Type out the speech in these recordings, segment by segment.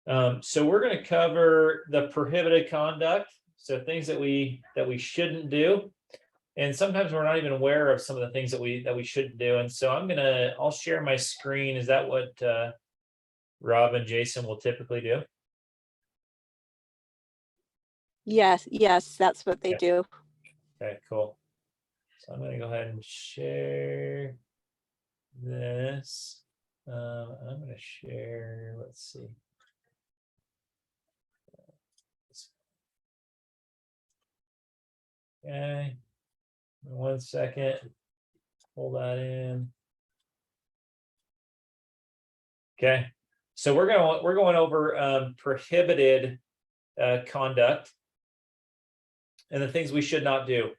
So we're going to cover the prohibited conduct, so things that we shouldn't do, and sometimes we're not even aware of some of the things that we shouldn't do. And so I'll share my screen. Is that what Rob and Jason will typically do? Yes, that's what they do. Okay, cool. So I'm going to go ahead and share this. I'm going to share. Let's see. Okay, 1 second. Pull that in. Okay, so we're going over prohibited conduct and the things we should not do.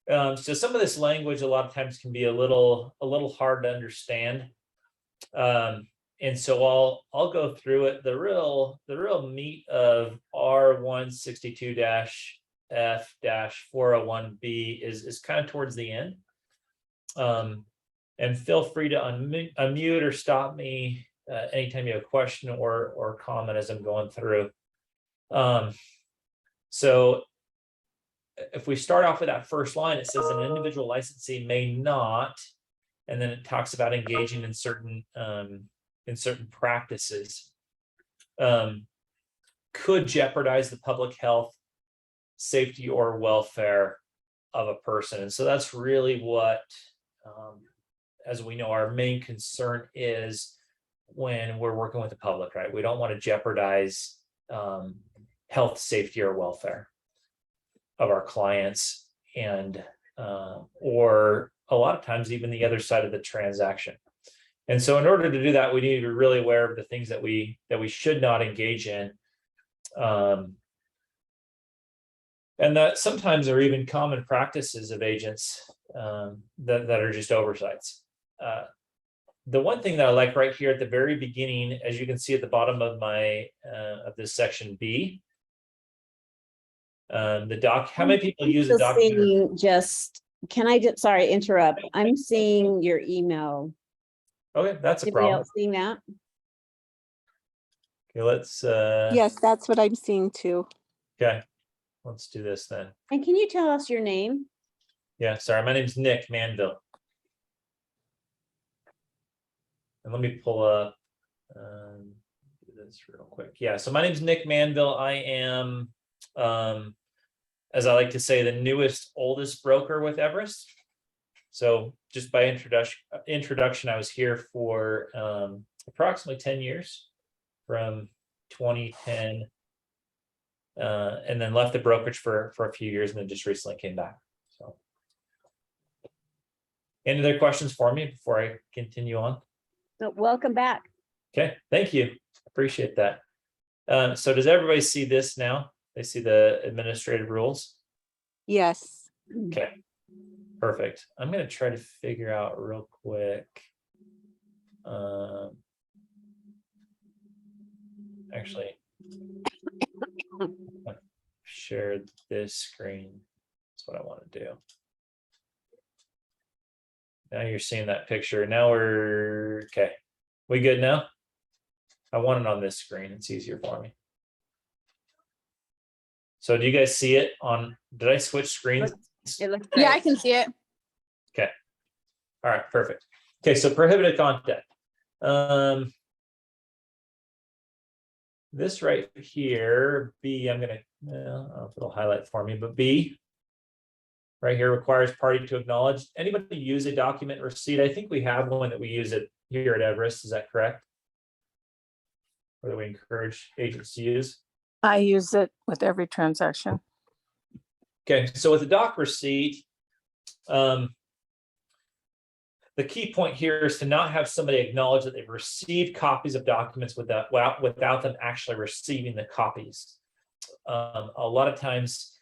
So some of this language a lot of times can be a little hard to understand. And so I'll go through it. The real meat of R162-F-401B is kind of towards the end. And feel free to unmute or stop me anytime you have a question or comment as I'm going through. So if we start off with that first line, it says an individual licensee may not, and then it talks about engaging in certain practices, could jeopardize the public health, safety, or welfare of a person. And so that's really what, as we know, our main concern is when we're working with the public, right? We don't want to jeopardize health, safety, or welfare of our clients, and or a lot of times even the other side of the transaction. And so in order to do that, we need to be really aware of the things that we should not engage in. And that sometimes are even common practices of agents that are just oversights. The one thing that I like right here at the very beginning, as you can see at the bottom of of this section B, how many people use a document? Sorry, interrupt. I'm seeing your email. Okay, that's a Anybody problem. else seeing that? Okay, let's Yes, that's what I'm seeing too. okay, let's do this then. And can you tell us your name? Yeah, sorry, my name's Nick Manville. And let me pull up do this real quick. Yeah, so my name's Nick Manville. I am as I like to say, the newest, oldest broker with Everest. So just by introduction, I was here for approximately 10 years, from 2010, and then left the brokerage for a few years, and then just recently came back. So, any other questions for me before I continue on? Welcome back. Okay, thank you. Appreciate that. So does everybody see this now? They see the administrative rules? Yes. Okay, perfect. I'm going to try to figure out real quick. Actually, share this screen. That's what I want to do. Now you're seeing that picture. Now we're okay. We good now? I want it on this screen. It's easier for me. So do you guys see it on, did I switch screens? It looks Yeah, great. I can see it. Okay. All right, perfect. Okay, so prohibited content. This right here, B, I'm gonna, I don't know if it'll highlight for me, but B right here requires party to acknowledge. Anybody use a document receipt? I think we have one that we use it here at Everest. Is that correct? Or that we encourage agents to use? I use it with every transaction. Okay, so with the doc receipt, the key point here is to not have somebody acknowledge that they've received copies of documents without them actually receiving the copies. A lot of times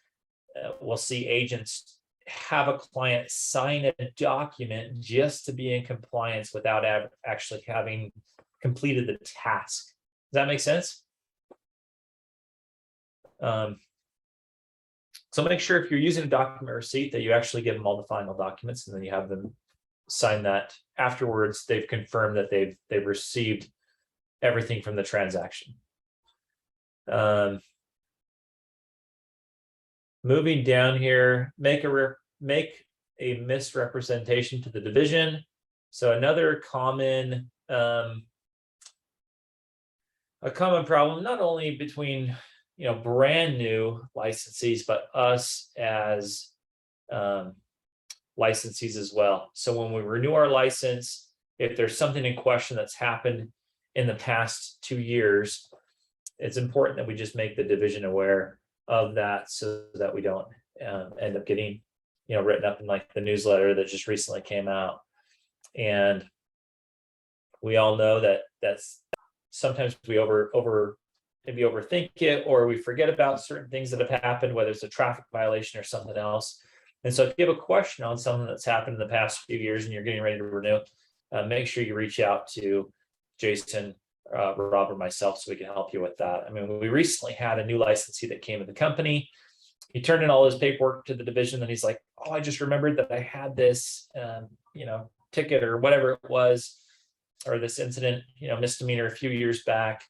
we'll see agents have a client sign a document just to be in compliance without actually having completed the task. Does that make sense? So make sure if you're using a document receipt that you actually give them all the final documents, and then you have them sign that afterwards. They've confirmed that they've received everything from the transaction. Moving down here, make a misrepresentation to the division. So another common a common problem, not only between brand new licensees, but us as licensees as well. So when we renew our license, if there's something in question that's happened in the past 2 years, it's important that we just make the division aware of that so that we don't end up getting written up in like the newsletter that just recently came out. And we all know that that's sometimes we maybe overthink it, or we forget about certain things that have happened, whether it's a traffic violation or something else. And so if you have a question on something that's happened in the past few years and you're getting ready to renew, make sure you reach out to Jason, Rob, or myself so we can help you with that. I mean, we recently had a new licensee that came to the company. He turned in all his paperwork to the division, and he's like, "Oh, I just remembered that I had this, ticket or whatever it was, or this incident, misdemeanor a few years back.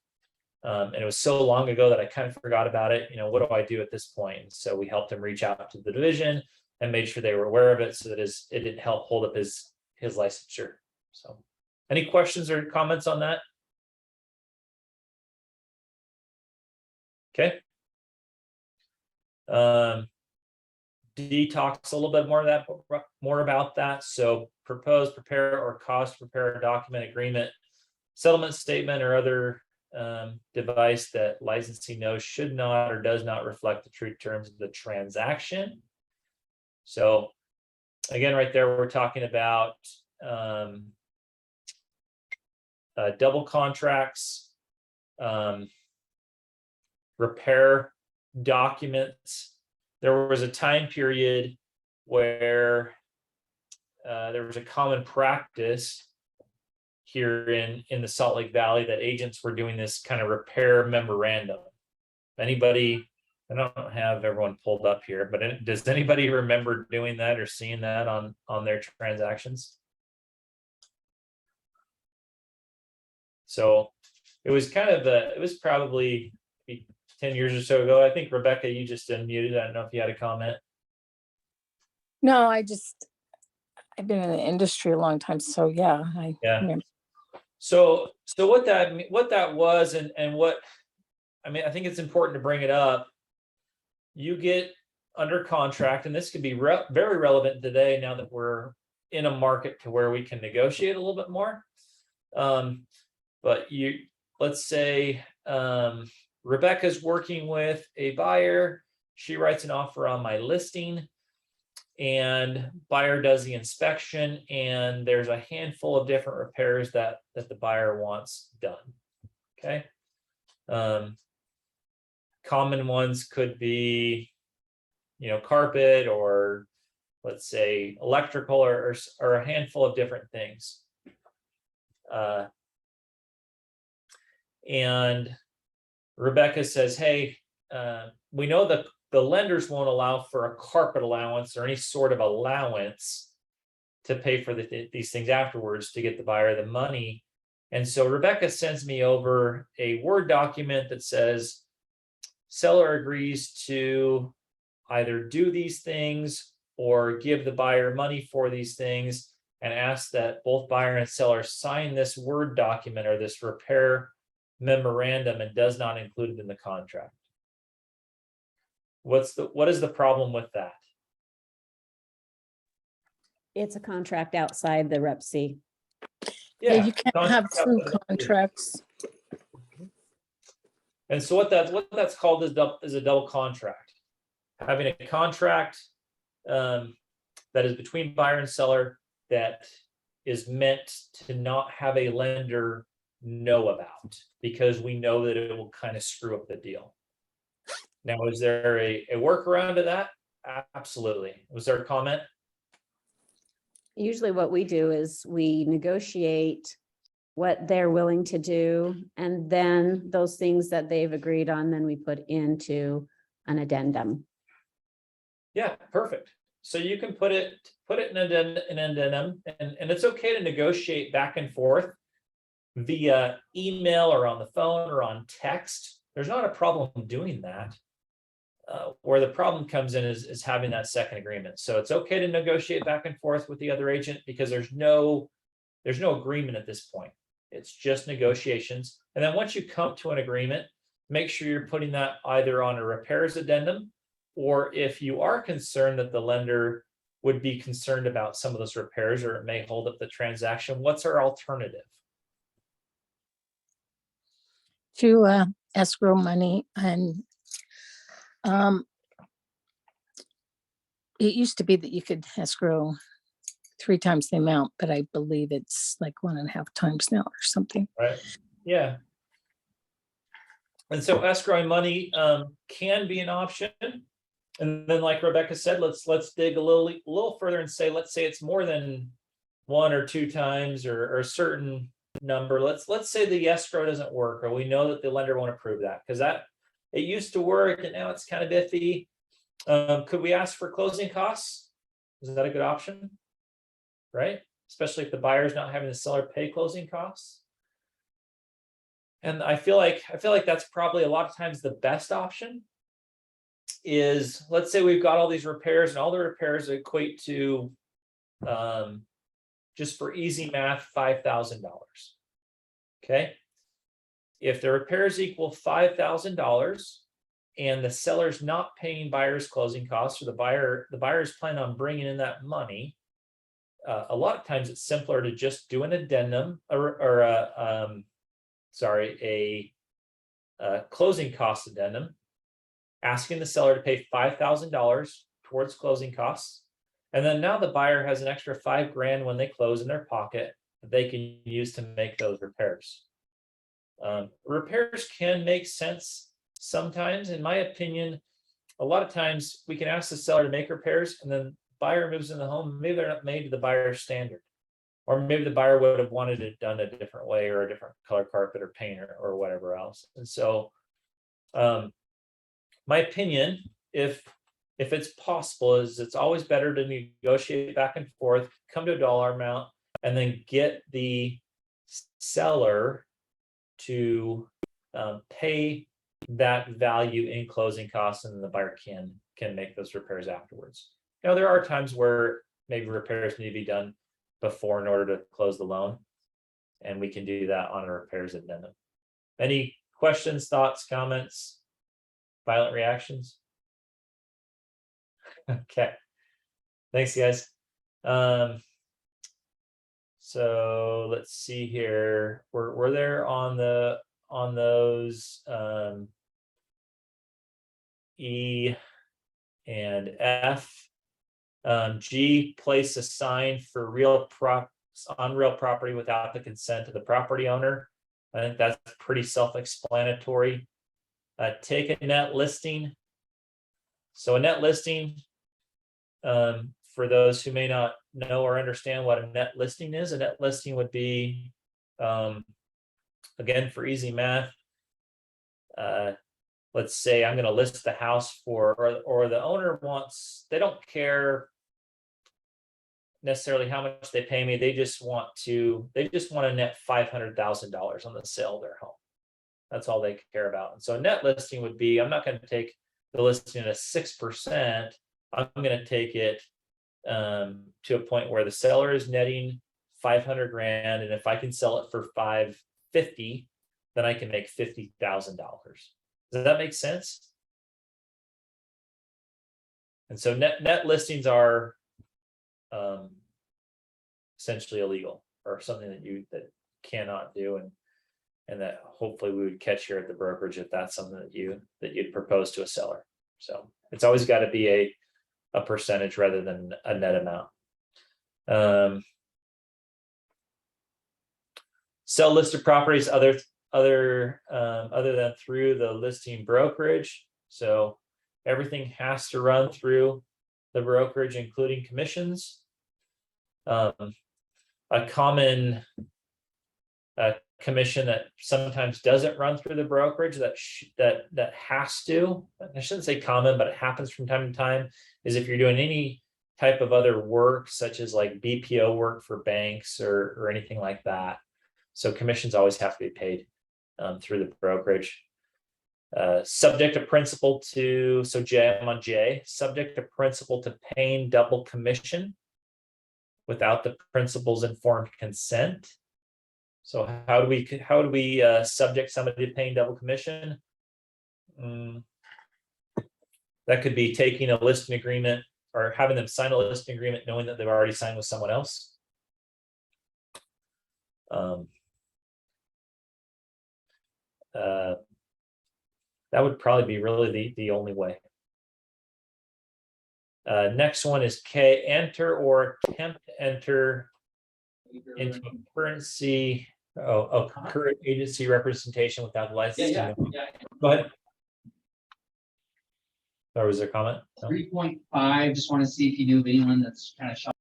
And it was so long ago that I kind of forgot about it. What do I do at this point?" And so we helped him reach out to the division and made sure they were aware of it so that it didn't help hold up his licensure. So any questions or comments on that? Okay. D talks a little bit more about that. So propose, prepare, or cause to prepare a document, agreement, settlement statement, or other device that licensee knows should not or does not reflect the true terms of the transaction. So again, right there, we're talking about double contracts, repair documents. There was a time period where there was a common practice here in the Salt Lake Valley that agents were doing this kind of repair memorandum. Anybody, I don't have everyone pulled up here, but does anybody remember doing that or seeing that on their transactions? So it was kind of it was probably 10 years or so ago. I think, Rebecca, you just unmuted. I don't know if you had a comment. No, I've been in the industry a long time, so yeah, Yeah. remember. So what that was, and what, I mean, I think it's important to bring it up. You get under contract, and this could be very relevant today now that we're in a market to where we can negotiate a little bit more. But let's say Rebecca's working with a buyer. She writes an offer on my listing, and buyer does the inspection, and there's a handful of different repairs that the buyer wants done. Okay. Common ones could be, carpet, or let's say electrical, or a handful of different things. And Rebecca says, "Hey, we know that the lenders won't allow for a carpet allowance or any sort of allowance to pay for these things afterwards to get the buyer the money." And so Rebecca sends me over a Word document that says seller agrees to either do these things or give the buyer money for these things, and asks that both buyer and seller sign this Word document or this repair memorandum, and does not include it in the contract. What is the problem with that? It's a contract outside the Rep C. Yeah, you can't have two contract. contracts. And so what that's called is a double contract. Having a contract that is between buyer and seller that is meant to not have a lender know about, because we know that it will kind of screw up the deal. Now, is there a workaround to that? Absolutely. Was there a comment? Usually what we do is we negotiate what they're willing to do, and then those things that they've agreed on, then we put into an addendum. Yeah, perfect. So you can put it in an addendum, and it's okay to negotiate back and forth via email or on the phone or on text. there's not a problem doing that. Where the problem comes in is having that second agreement. So it's okay to negotiate back and forth with the other agent because there's no agreement at this point. It's just negotiations. And then once you come to an agreement, make sure you're putting that either on a repairs addendum, or if you are concerned that the lender would be concerned about some of those repairs or it may hold up the transaction, what's our alternative? To escrow money, and it used to be that you could escrow 3 times the amount, but I believe it's like 1.5 times now or something. Right. Yeah. And so escrowing money can be an option. And then, like Rebecca said, let's dig a little further and say, let's say it's more than 1 or 2 times or a certain number. Let's say the escrow doesn't work, or we know that the lender won't approve that because it used to work and now it's kind of iffy. Could we ask for closing costs? Is that a good option? Right? Especially if the buyer is not having the seller pay closing costs. And I feel like that's probably a lot of times the best option is, let's say we've got all these repairs and all the repairs equate to, just for easy math, $5,000. Okay. If the repairs equal $5,000 and the seller's not paying buyer's closing costs, or the buyer is planning on bringing in that money, a lot of times it's simpler to just do an addendum or a closing cost addendum, asking the seller to pay $5,000 towards closing costs. And then now the buyer has an extra $5,000 when they close in their pocket that they can use to make those repairs. Repairs can make sense sometimes. In my opinion, a lot of times we can ask the seller to make repairs and then buyer moves in the home. Maybe they're not made to the buyer's standard, or maybe the buyer would have wanted it done a different way, or a different color carpet or paint or whatever else. And so my opinion, if it's possible, is it's always better to negotiate back and forth, come to a dollar amount, and then get the seller to pay that value in closing costs, and then the buyer can make those repairs afterwards. Now, there are times where maybe repairs need to be done before in order to close the loan, and we can do that on a repairs addendum. Any questions, thoughts, comments, violent reactions? Okay, thanks, guys. So let's see here. We're there on those E and F. G, place a sign for on real property without the consent of the property owner. I think that's pretty self-explanatory. Take a net listing. So a net listing, for those who may not know or understand what a net listing is, a net listing would be, again, for easy math, let's say I'm going to list the house for, or the owner wants, they don't care necessarily how much they pay me. They just want to net $500,000 on the sale of their home. That's all they care about. And so a net listing would be, I'm not going to take the listing at 6%. I'm going to take it to a point where the seller is netting $500,000, and if I can sell it for $550,000, then I can make $50,000. Does that make sense? And so net listings are essentially illegal, or something that cannot do, and that hopefully we would catch here at the brokerage if that's something that you'd propose to a seller. So it's always got to be a percentage rather than a net amount. Sell listed properties other than through the listing brokerage. So everything has to run through the brokerage, including commissions. A common commission that sometimes doesn't run through the brokerage that has to, I shouldn't say common, but it happens from time to time, is if you're doing any type of other work, such as like BPO work for banks or anything like that. So commissions always have to be paid through the brokerage. Subject to principal to, so J, I'm on J, subject to principal to paying double commission without the principal's informed consent. So how do we subject somebody to paying double commission? That could be taking a listing agreement or having them sign a listing agreement knowing that they've already signed with someone else. That would probably be really the only way. Next one is K, enter or attempt to enter into a concurrent agency representation without licensing. Go ahead. Or was there a comment? No? 3.5, just want to see if you knew of anyone that's kind of shot.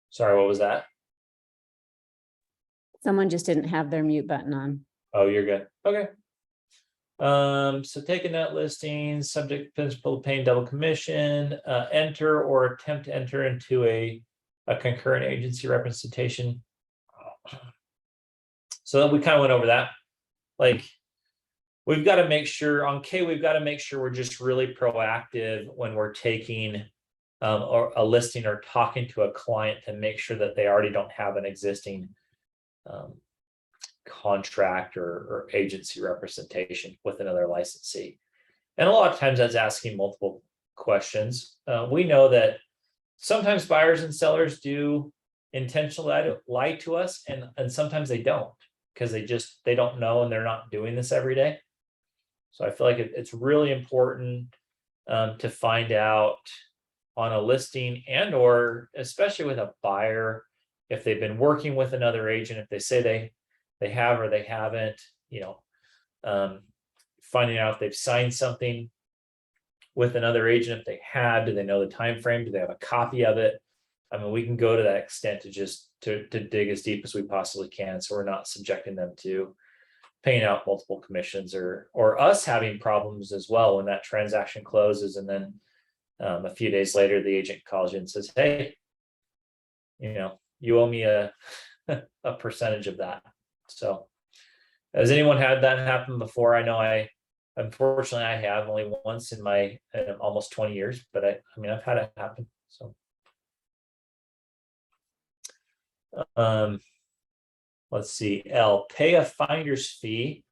Sorry, what was that? Someone just didn't have their mute button on. Oh, you're good. Okay. So taking that listing, subject principal paying double commission, enter or attempt to enter into a concurrent agency representation. So we kind of went over that. Like, we've got to make sure on K, we've got to make sure we're just really proactive when we're taking or a listing or talking to a client to make sure that they already don't have an existing contract or agency representation with another licensee. And a lot of times that's asking multiple questions. We know that sometimes buyers and sellers do intentionally lie to us, and sometimes they don't, because they don't know and they're not doing this every day. So I feel like it's really important to find out on a listing and or especially with a buyer, if they've been working with another agent, if they say they have or they haven't, finding out if they've signed something with another agent. If they had, do they know the time frame? Do they have a copy of it? I mean, we can go to that extent to just to dig as deep as we possibly can, so we're not subjecting them to paying out multiple commissions or us having problems as well when that transaction closes, and then a few days later the agent calls you and says, hey, you owe me a percentage of that. So has anyone had that happen before? I know unfortunately I have only once in my almost 20 years, but I mean, I've had it happen. So let's see, L, pay a finder's fee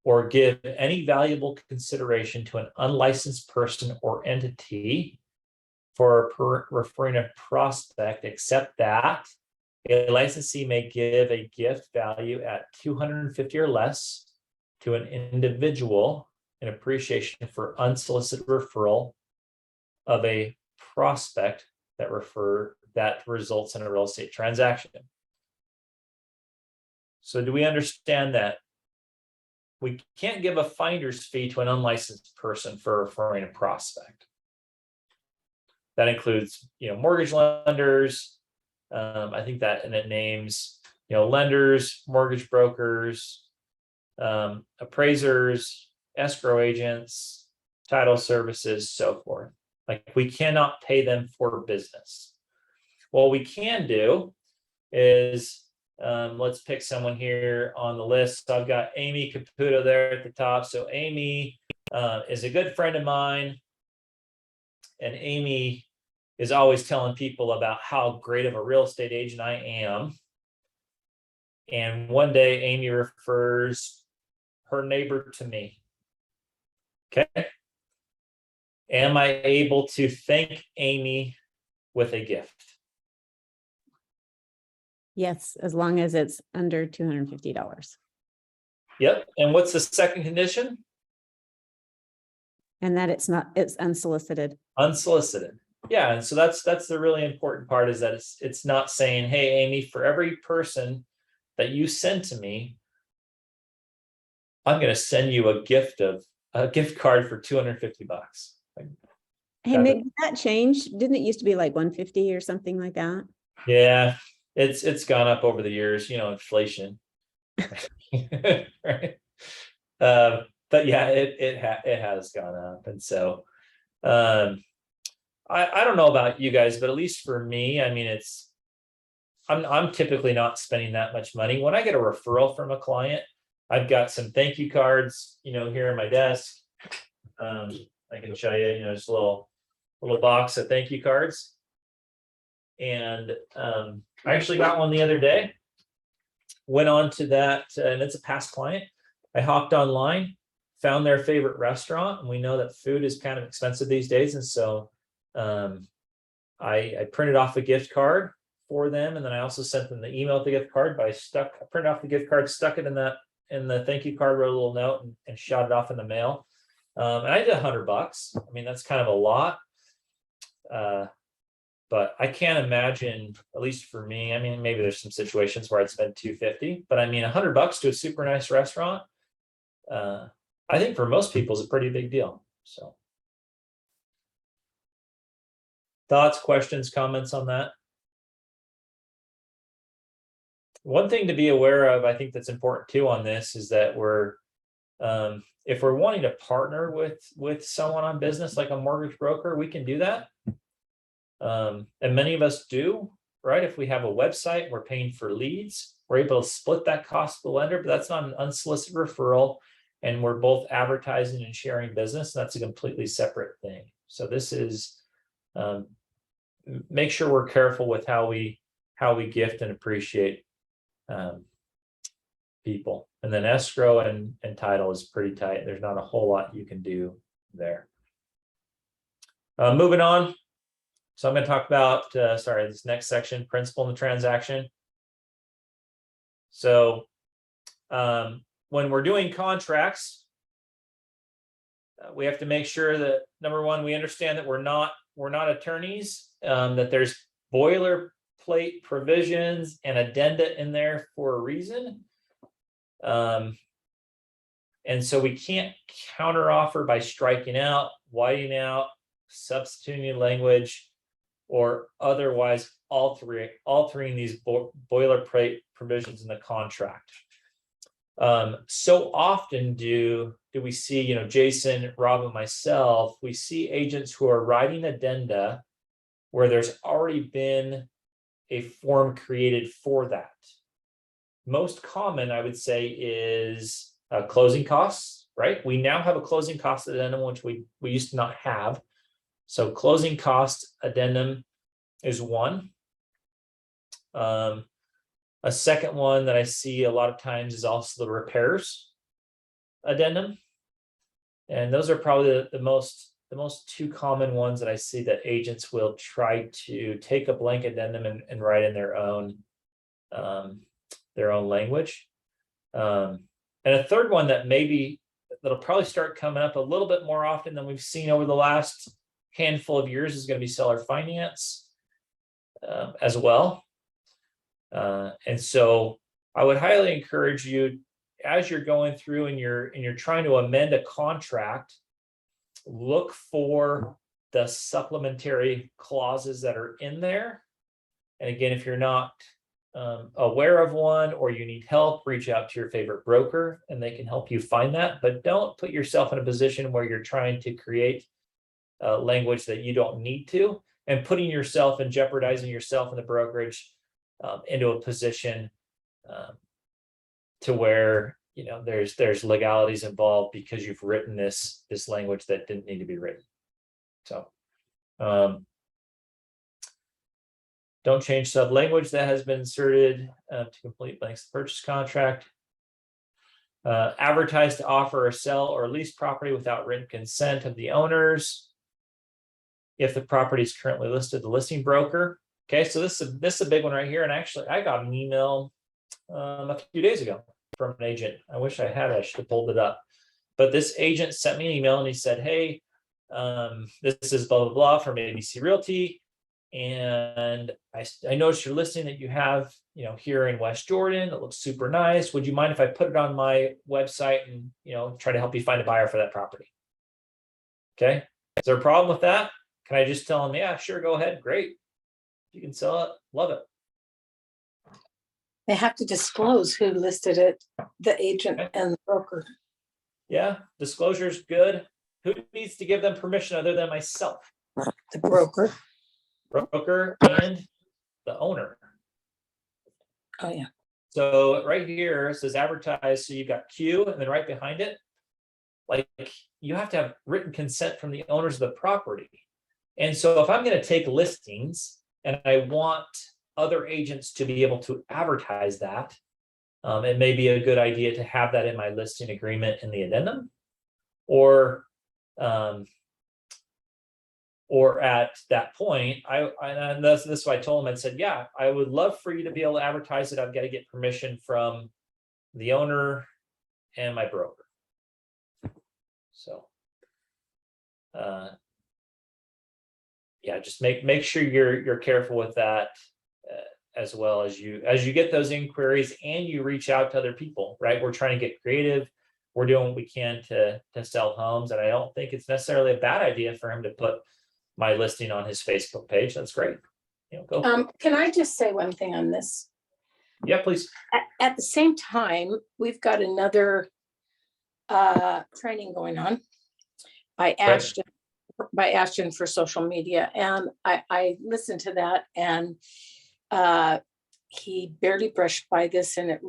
or give any valuable consideration to an unlicensed person or entity for referring a prospect, except that a licensee may give a gift value at $250 or less to an individual in appreciation for unsolicited referral of a prospect that results in a real estate transaction. So do we understand that we can't give a finder's fee to an unlicensed person for referring a prospect? That includes, mortgage lenders. I think that, and it names, lenders, mortgage brokers, appraisers, escrow agents, title services, so forth. Like, we cannot pay them for business. What we can do is, let's pick someone here on the list. So I've got Amy Caputo there at the top. So Amy is a good friend of mine. And Amy is always telling people about how great of a real estate agent I am. And one day Amy refers her neighbor to me. Okay. Am I able to thank Amy with a gift? Yes, as long as it's under $250. Yep. And what's the second condition? And that it's unsolicited. Unsolicited. Yeah. And so that's the really important part, is that it's not saying, hey, Amy, for every person that you send to me, I'm going to send you a gift card for $250. Hey, Nick, did that change? Didn't it used to be like 150 or something like that? Yeah, it's gone up over the years, inflation. Right. But yeah, it has gone up. And so I don't know about you guys, but at least for me, I mean, I'm typically not spending that much money. When I get a referral from a client, I've got some thank you cards, here in my desk. I can show you, just a little box of thank you cards. And I actually got one the other day. Went on to that, and it's a past client. I hopped online, found their favorite restaurant, and we know that food is kind of expensive these days. And so I printed off a gift card for them, and then I also sent them the email with the gift card. But I printed off the gift card, stuck it in the thank you card, wrote a little note, and shot it off in the mail. And I did $100. I mean, that's kind of a lot. But I can't imagine, at least for me, I mean, maybe there's some situations where I'd spend $250, but I mean, $100 to a super nice restaurant, I think for most people is a pretty big deal. So thoughts, questions, comments on that? One thing to be aware of, I think that's important too on this, is that if we're wanting to partner with someone on business, like a mortgage broker, we can do that. And many of us do, right? If we have a website, we're paying for leads, we're able to split that cost with the lender, but that's not an unsolicited referral. And we're both advertising and sharing business. That's a completely separate thing. So this is, make sure we're careful with how we gift and appreciate people. And then escrow and title is pretty tight. There's not a whole lot you can do there. Moving on. So I'm going to talk about, this next section, principal in the transaction. So when we're doing contracts, we have to make sure that, number one, we understand that we're not attorneys, that there's boilerplate provisions and addenda in there for a reason. And so we can't counteroffer by striking out, whiting out, substituting language, or otherwise altering these boilerplate provisions in the contract. So often do we see, Jason, Rob, and myself, we see agents who are writing addenda where there's already been a form created for that. Most common, I would say, is closing costs, right? We now have a closing cost addendum, which we used to not have. So closing cost addendum is one. A second one that I see a lot of times is also the repairs addendum. And those are probably the most two common ones that I see that agents will try to take a blank addendum and write in their own language. And a third one that'll probably start coming up a little bit more often than we've seen over the last handful of years is going to be seller finance as well. And so I would highly encourage you, as you're going through and you're trying to amend a contract, look for the supplementary clauses that are in there. And again, if you're not aware of one or you need help, reach out to your favorite broker and they can help you find that. But don't put yourself in a position where you're trying to create language that you don't need to, and putting yourself and jeopardizing yourself in the brokerage into a position to where there's legalities involved because you've written this language that didn't need to be written. So don't change sub language that has been inserted to complete blanks purchase contract. Advertise to offer or sell or lease property without written consent of the owners. If the property is currently listed, the listing broker. Okay, so this is a big one right here. And actually, I got an email a few days ago from an agent. I wish I had. I should have pulled it up. But this agent sent me an email and he said, "Hey, this is blah blah blah from ABC Realty, and I noticed your listing that you have, here in West Jordan. It looks super nice. Would you mind if I put it on my website and try to help you find a buyer for that property?" Okay, is there a problem with that? Can I just tell them, yeah, sure, go ahead, great. You can sell it, love it. They have to disclose who listed it, the agent and the broker. Yeah, disclosure is good. Who needs to give them permission other than myself? The broker. Broker and the owner. Oh, yeah. So right here it says advertise, so you've got Q, and then right behind it, like, you have to have written consent from the owners of the property. And so if I'm gonna take listings and I want other agents to be able to advertise that, it may be a good idea to have that in my listing agreement in the addendum. Or at that point, and this is what I told him. I said, yeah, I would love for you to be able to advertise it. I've got to get permission from the owner and my broker. So, yeah, just make sure you're careful with that, as well as you get those inquiries and you reach out to other people, right? We're trying to get creative. We're doing what we can to sell homes, and I don't think it's necessarily a bad idea for him to put my listing on his Facebook page. That's great. Go. Can I just say one thing on this? Yeah, please. At the same time, we've got another training going on by Ashton for social media. And I listened to that, and he barely brushed by this, and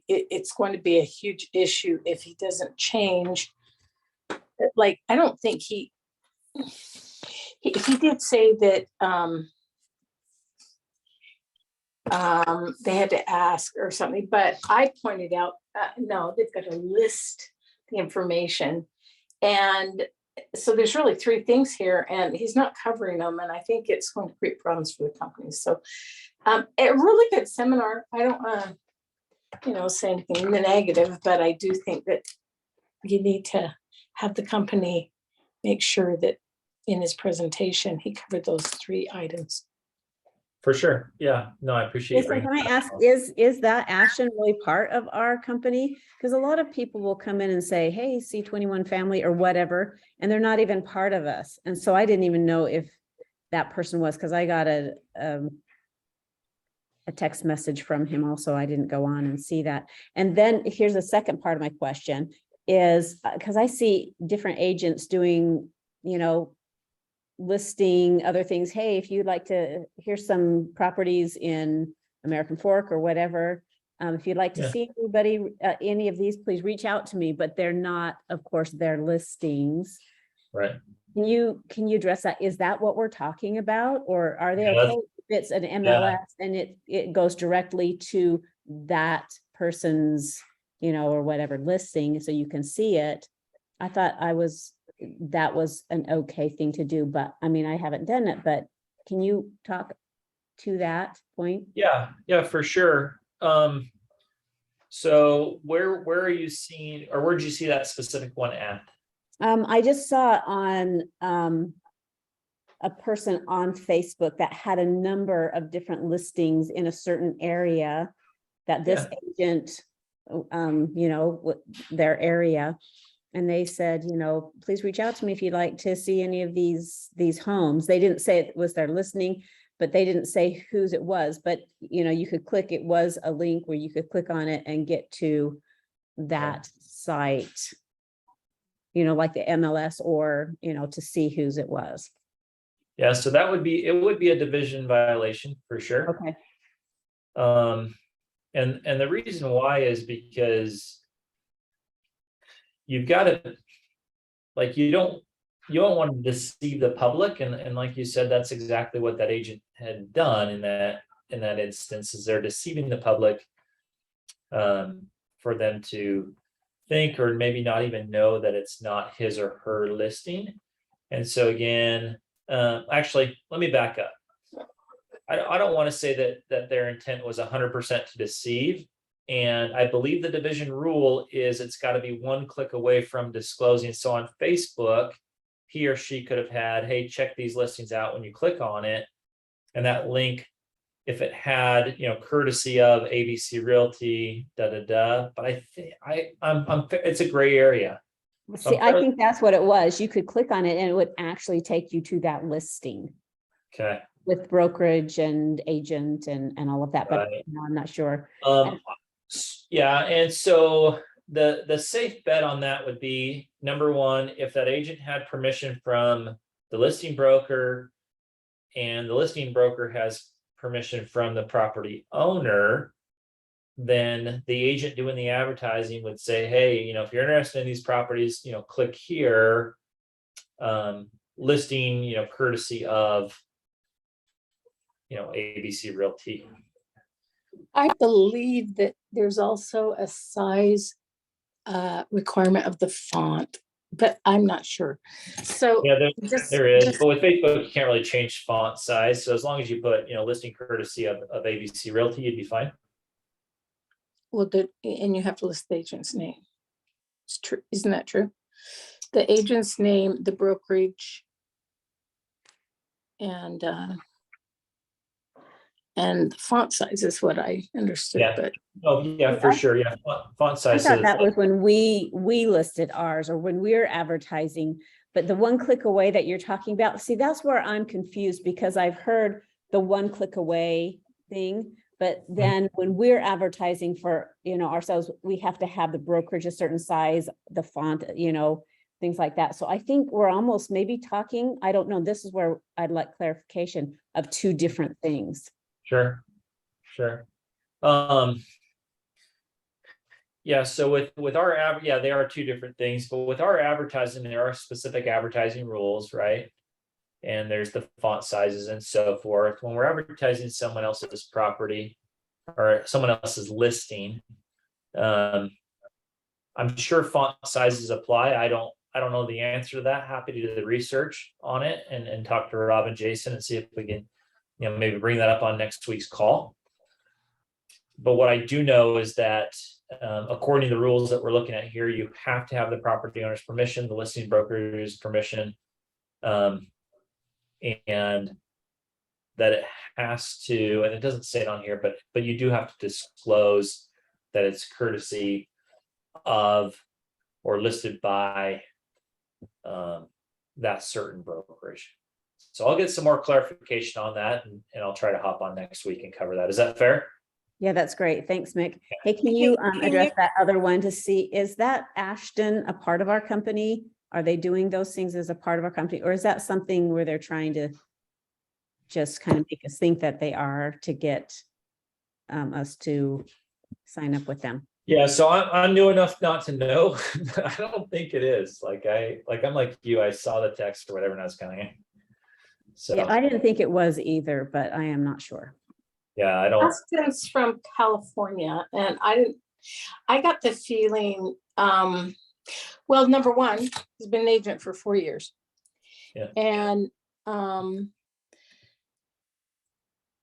it's going to be a huge issue if he doesn't change. Like, I don't think he did say that they had to ask or something, but I pointed out, no, they've got to list the information. And so there's really three things here, and he's not covering them. And I think it's going to create problems for the companies. So a really good seminar. I don't want to, say anything negative, but I do think that you need to have the company make sure that in his presentation, he covered those three items. For sure. Yeah. No, I appreciate you Jason, bringing can I that ask, up. is that Ashton really part of our company? Because a lot of people will come in and say, hey, C21 family or whatever, and they're not even part of us. And so I didn't even know if that person was, because I got a text message from him also. I didn't go on and see that. And then here's the second part of my question is, because I see different agents doing, listing other things. Hey, if you'd like to, here's some properties in American Fork or whatever. If you'd like to Yeah. see anybody, any of these, please reach out to me, but they're not, of course, their listings. Right. Can you address that? Is that what we're talking about? Or are they Yeah, okay if it's an MLS and it goes directly to that person's, or whatever listing, so you can see it? I thought that was an okay thing to do, but I mean, I haven't done it, but can you talk to that point? Yeah, for sure. So where are you seeing, or where did you see that specific one at? I just saw it on a person on Facebook that had a number of different listings in a certain area that this agent, their area. And they said, please reach out to me if you'd like to see any of these homes. They didn't say it was their listing, but they didn't say whose it was. But, you could click, it was a link where you could click on it and get to that site, like the MLS, or, to see whose it was. Yeah, so it would be a division violation for sure. Okay. And the reason why is because you've got to, like, you don't want to deceive the public, and like you said, that's exactly what that agent had done in that instance, is they're deceiving the public, for them to think or maybe not even know that it's not his or her listing. And so again, actually, let me back up. I don't want to say that their intent was 100% to deceive. And I believe the division rule is it's got to be one click away from disclosing. So on Facebook, he or she could have had, hey, check these listings out when you click on it. And that link, if it had, courtesy of ABC Realty, But I think it's a gray area. See, I think that's what it was. You could click on it and it would actually take you to that listing. Okay. With brokerage and agent and all of that, but Right. I'm not sure. Yeah, and so the safe bet on that would be, number one, if that agent had permission from the listing broker and the listing broker has permission from the property owner, then the agent doing the advertising would say, hey, if you're interested in these properties, click here. Listing, courtesy of, ABC Realty. I believe that there's also a size requirement of the font, but I'm not sure. So Yeah, just- there is, just- but with Facebook, you can't really change font size. So as long as you put, listing courtesy of ABC Realty, you'd be fine. well, and you have to list the agent's name. It's true, isn't that true? The agent's name, the brokerage, and the font size is what I understood, Yeah. but Oh, yeah, for sure. Yeah, font I size. thought that was when we listed ours or when we're advertising, but the one click away that you're talking about, see, that's where I'm confused because I've heard the one click away thing. But then when we're advertising for, ourselves, we have to have the brokerage a certain size, the font, things like that. So I think we're almost maybe talking, I don't know, this is where I'd like clarification of two different things. Sure. Yeah, so with our they are two different things, but with our advertising, there are specific advertising rules, right? And there's the font sizes and so forth. When we're advertising someone else's property or someone else's listing, I'm sure font sizes apply. I don't know the answer to that. Happy to do the research on it and talk to Rob and Jason and see if we can, maybe bring that up on next week's call. But what I do know is that according to the rules that we're looking at here, you have to have the property owner's permission, the listing broker's permission, and that it has to, and it doesn't say it on here, but you do have to disclose that it's courtesy of or listed by that certain brokerage. So I'll get some more clarification on that, and I'll try to hop on next week and cover that. Is that fair? Yeah, that's great. Thanks, Mick. Hey, can you address that other one to see, is that Ashton a part of our company? Are they doing those things as a part of our company? Or is that something where they're trying to just kind of make us think that they are to get us to sign up with them? Yeah, so I'm new enough not to know. I don't think it is. I'm like you. I saw the text or whatever, and I was kind of. So Yeah, I didn't think it was either, but I am not sure. yeah, I don't. Austin's from California, and I got the feeling, well, number one, he's been an agent for 4 years. Yeah. And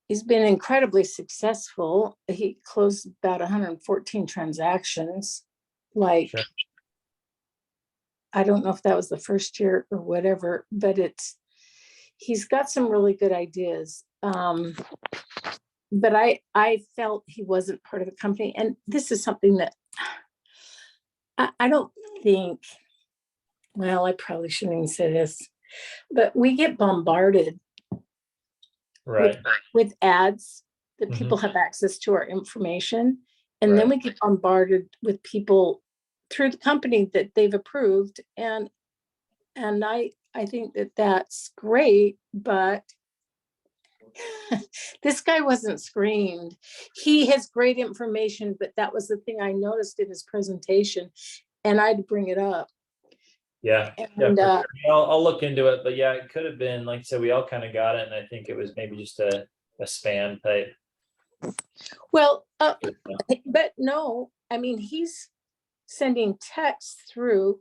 he's been incredibly successful. He closed about 114 transactions. Like, Sure. I don't know if that was the first year or whatever, but he's got some really good ideas. But I felt he wasn't part of the company. And this is something that I don't think, well, I probably shouldn't even say this, but we get bombarded Right. with ads that Mhm. people have access to our information. And then Right. we get bombarded with people through the company that they've approved. And I think that that's great, but this guy wasn't screened. He has great information, but that was the thing I noticed in his presentation, and I'd bring it up. Yeah. And Yeah, for sure. I'll look into it, but yeah, it could have been, like I said, we all kind of got it, and I think it was maybe just a spam type. well, but no, I mean, he's sending texts through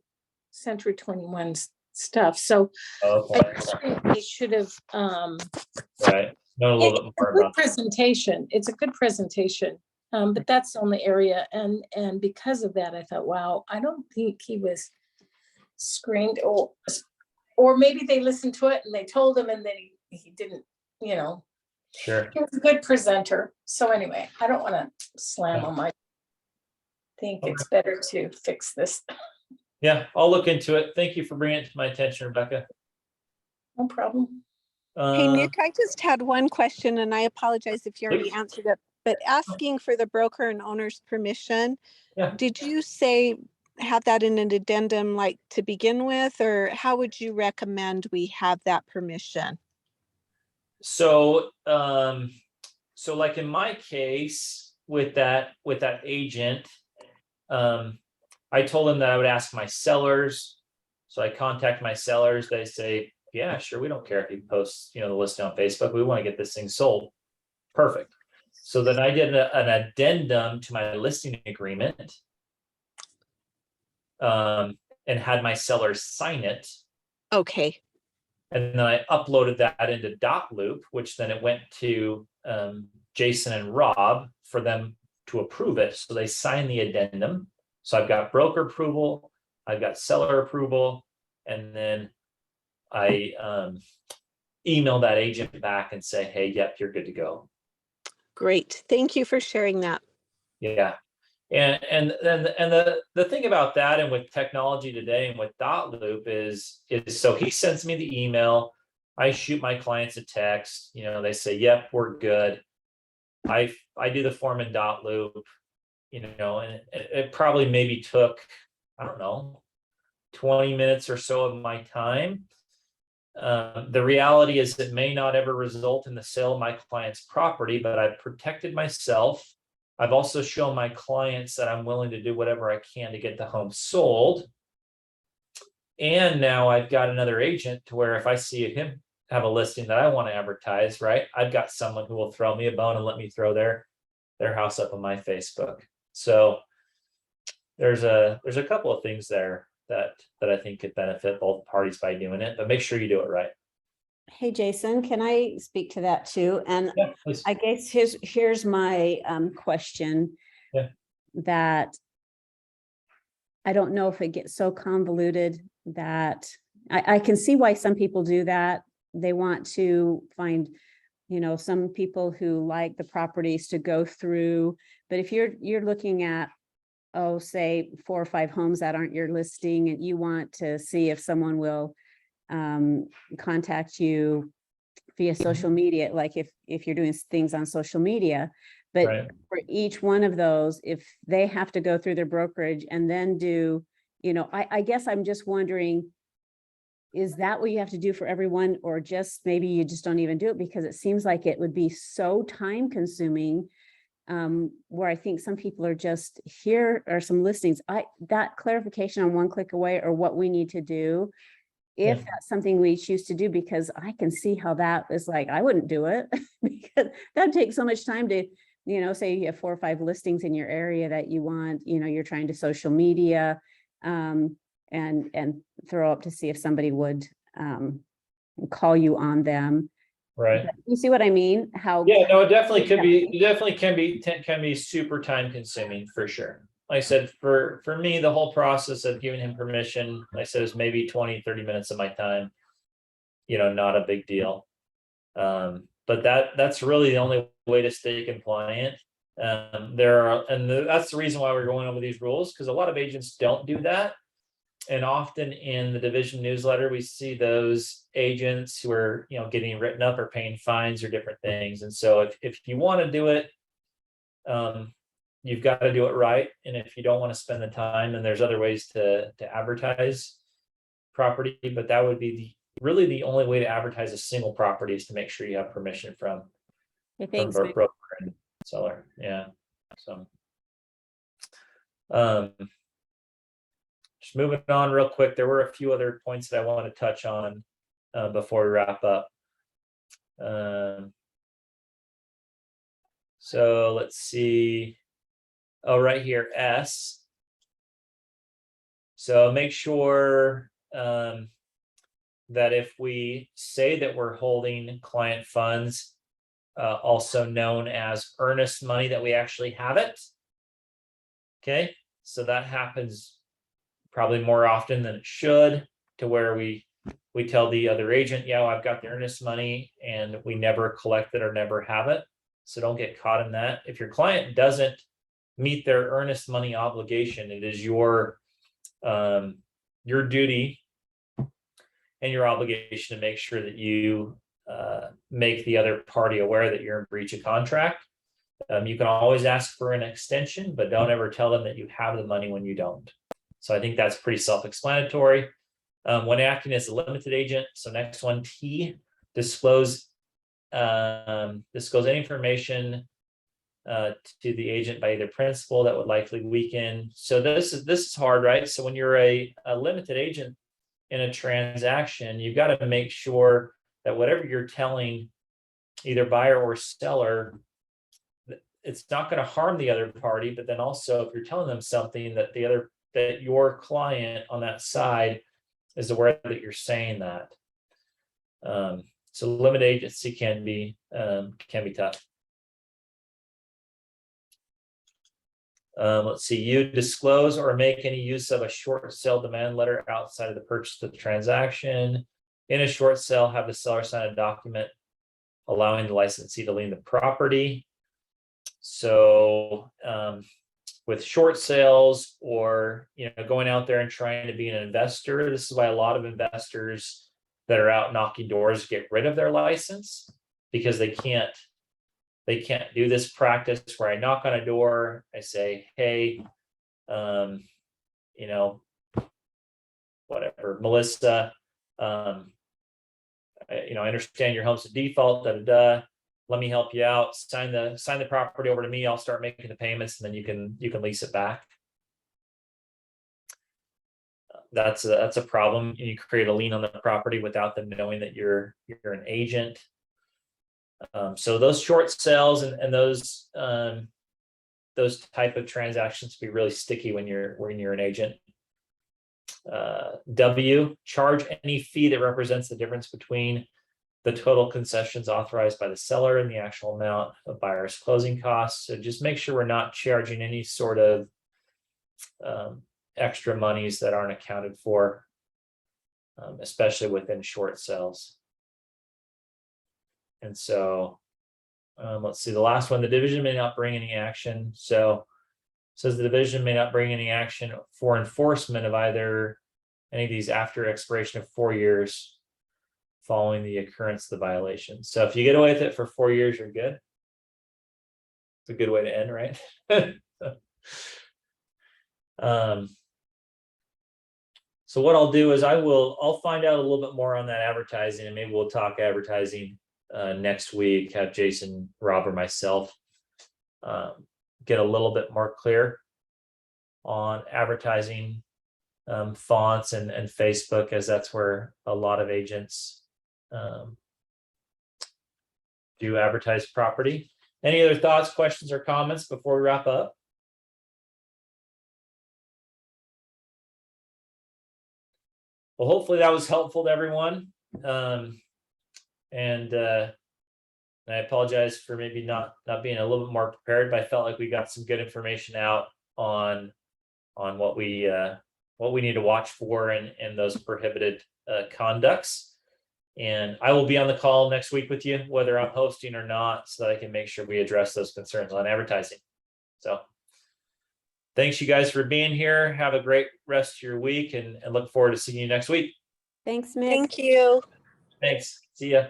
Century 21's stuff, so Okay. I think they should have Right. Know a little bit more good about. presentation. It's a good presentation. But that's the only area. And because of that, I thought, wow, I don't think he was screened, or maybe they listened to it and they told him and then he didn't, Sure. he was a good presenter. So anyway, I don't want to slam Yeah. him. I think it's better to fix this. Yeah, I'll look into it. Thank you for bringing it to my attention, Rebecca. No problem. Hey, Nick, I just had one question and I apologize if you already Please. answered it, but asking for the broker and owner's permission. Yeah. Did you say have that in an addendum like to begin with, or how would you recommend we have that permission? So like in my case, with that agent, I told him that I would ask my sellers. So I contact my sellers. They say, yeah, sure. We don't care if you post, the listing on Facebook. We want to get this thing sold. Perfect. So then I did an addendum to my listing agreement, and had my sellers sign it. Okay, And then I uploaded that into Dotloop, which then it went to Jason and Rob for them to approve it. So they signed the addendum. So I've got broker approval, I've got seller approval, and then I email that agent back and say, hey, yep, you're good to go. great. Thank you for sharing that. Yeah. And the thing about that, and with technology today and with Dotloop is so he sends me the email, I shoot my clients a text, they say, yep, we're good. I do the form in Dotloop, and it probably maybe took, I don't know, 20 minutes or so of my time. The reality is it may not ever result in the sale of my client's property, but I've protected myself. I've also shown my clients that I'm willing to do whatever I can to get the home sold. And now I've got another agent to where if I see him have a listing that I want to advertise, right, I've got someone who will throw me a bone and let me throw their house up on my Facebook. So there's a couple of things there that I think could benefit both parties by doing it, but make sure you do it right. Hey, Jason, can I speak to that too? And Yeah, please. I guess here's my question. Yeah. That I don't know if it gets so convoluted that I can see why some people do that. They want to find, some people who like the properties to go through. But if you're looking at, say 4 or 5 homes that aren't your listing, and you want to see if someone will contact you via social media, like if you're doing things on social media, but Right. for each one of those, if they have to go through their brokerage and then do, I guess I'm just wondering, is that what you have to do for everyone, or just maybe you just don't even do it? Because it seems like it would be so time consuming, where I think some people are just, here are some listings. That clarification on one click away, or what we need to do, if that's something we choose to do, because I can see how that is like, I wouldn't do it because that takes so much time to, say you have 4 or 5 listings in your area that you want, you're trying to social media, and throw up to see if somebody would call you on them. Right. You see what I mean? How? Yeah, no, it definitely could be, can be super time consuming for sure. Like I said, for me, the whole process of giving him permission, like I said, is maybe 20-30 minutes of my time, not a big deal. But that's really the only way to stay compliant. That's the reason why we're going over these rules, because a lot of agents don't do that. And often in the division newsletter, we see those agents who are, getting written up or paying fines or different things. And so if you want to do it, you've got to do it right. And if you don't want to spend the time, then there's other ways to advertise property, but that would be really the only way to advertise a single property, is to make sure you have permission from Thanks. both broker and seller. Yeah. So just moving on real quick, there were a few other points that I want to touch on before we wrap up. So let's see. Oh, right here, S. So make sure that if we say that we're holding client funds, also known as earnest money, that we actually have it. Okay, so that happens probably more often than it should, to where we tell the other agent, yeah, I've got the earnest money, and we never collect it or never have it. So don't get caught in that. If your client doesn't meet their earnest money obligation, it is your duty and your obligation to make sure that you make the other party aware that you're in breach of contract. You can always ask for an extension, but don't ever tell them that you have the money when you don't. So I think that's pretty self-explanatory. When acting as a limited agent, so next one, T, disclose any information to the agent by either principal that would likely weaken. So this is hard, right? So when you're a limited agent in a transaction, you've got to make sure that whatever you're telling either buyer or seller, it's not going to harm the other party. But then also, if you're telling them something that that your client on that side is aware that you're saying that. So limited agency can be tough. Let's see, you disclose or make any use of a short sale demand letter outside of the purchase of the transaction. In a short sale, have the seller sign a document allowing the licensee to lien the property. So with short sales, or going out there and trying to be an investor, this is why a lot of investors that are out knocking doors get rid of their license, because they can't do this practice where I knock on a door, I say, hey, whatever, Melissa, I understand your home's a default, let me help you out, sign the property over to me, I'll start making the payments, and then you can lease it back. That's a problem. You create a lien on the property without them knowing that you're an agent. So those short sales and those type of transactions can be really sticky when you're an agent. W, charge any fee that represents the difference between the total concessions authorized by the seller and the actual amount of buyer's closing costs. So just make sure we're not charging any sort of extra monies that aren't accounted for, especially within short sales. And so let's see, the last one, the division may not bring any action. So it says the division may not bring any action for enforcement of either any of these after expiration of 4 years following the occurrence of the violation. So if you get away with it for 4 years, you're good. It's a good way to end, right? So what I'll do is I'll find out a little bit more on that advertising, and maybe we'll talk advertising next week, have Jason, Rob, or myself get a little bit more clear on advertising fonts and Facebook, as that's where a lot of agents do advertise property. Any other thoughts, questions, or comments before we wrap up? Well, hopefully that was helpful to everyone. And I apologize for maybe not being a little bit more prepared, but I felt like we got some good information out on what we need to watch for in those prohibited conducts. And I will be on the call next week with you, whether I'm hosting or not, so that I can make sure we address those concerns on advertising. So thanks you guys for being here. Have a great rest of your week, and look forward to seeing you next week. Thanks, Mick. Thank you. Thanks. See ya.